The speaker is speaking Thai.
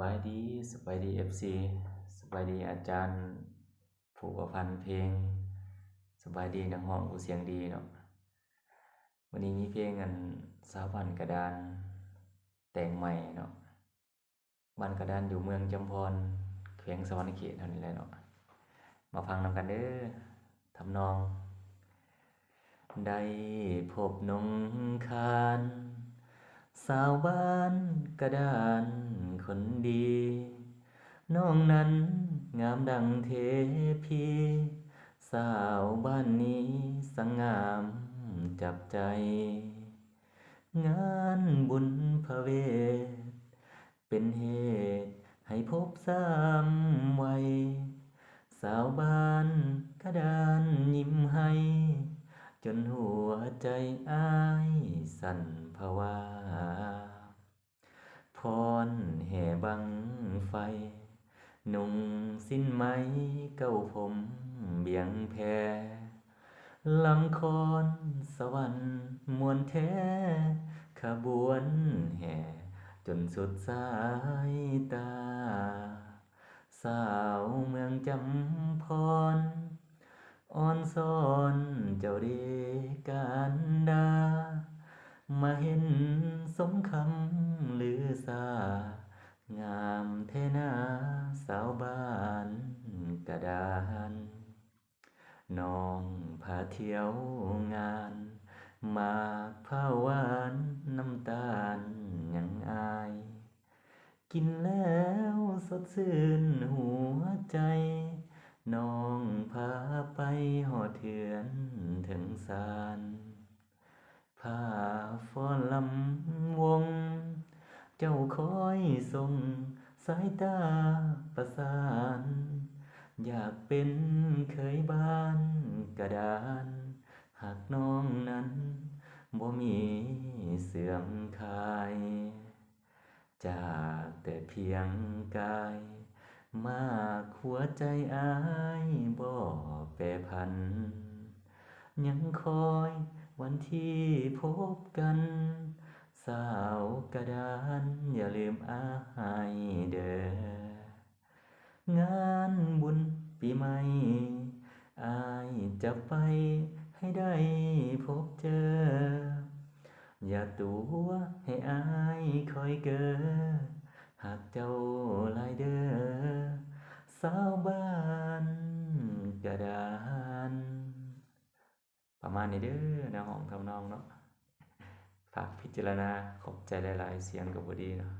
บายดีFC สบายดีอาจารย์ผู้ประพันธ์เพลงสบายดีนักร้องผู้เสียงดีเนาะวันนี้มีเพลงสาวบ้านกระดานแต่งใหม่เนาะบ้านกระดานอยู่เมืองจำพรแขวงสะวรรณเขตเท่านี้แหละเนาะมาฟังนำกันเด้อทำนองได้พบนงคานสาวบ้านกระดานคนดีน้องนั้นงามดังเทพีสาวบ้านนี้สังงามจับใจงานบุญพระเวทเป็นเหตุให้พบสามวัยสาวบ้านกระดานยิ้มให้จนหัวใจอ้ายสั่นผวาพรแห่บังไฟนุ่งสิ้นไหมเก้าผมเบียงแพลำคอนสวรรค์มวลแท้ขบวนแห่จนสุดสายตาสาวเมืองจำพรอ่อนซ้อนเจ้าเดกันดามาเห็นสมคำลือสางามเทนาสาวบ้านกระดานน้องพาเที่ยวงานมากผ้าหวานน้ำตาลยังอายกินแล้วสดชื่นหัวใจน้องพาไปหอดเถือนถึงสารผ้าฟ้อนลำวงเจ้าคอยส่งสายตาประสานอยากเป็นเคยบ้านกระดานหากน้องนั้นบ่มีเสื่อมคลายจากแต่เพียงกายมากหัวใจอ้ายบ่แปรผันยังคอยวันที่พบกันสาวกระดานอย่าลืมอ้ายเด้องานบุญปีใหม่อ้ายจะไปให้ได้พบเจออย่าตัวให้อ้ายคอยเกอหากเจ้าหลายเด้อสาวบ้านกระดานประมาณนี้เด้อแนวของทำนองเนาะฝากพิจารณาขอบใจหลายๆเสียงกับบดีเนาะ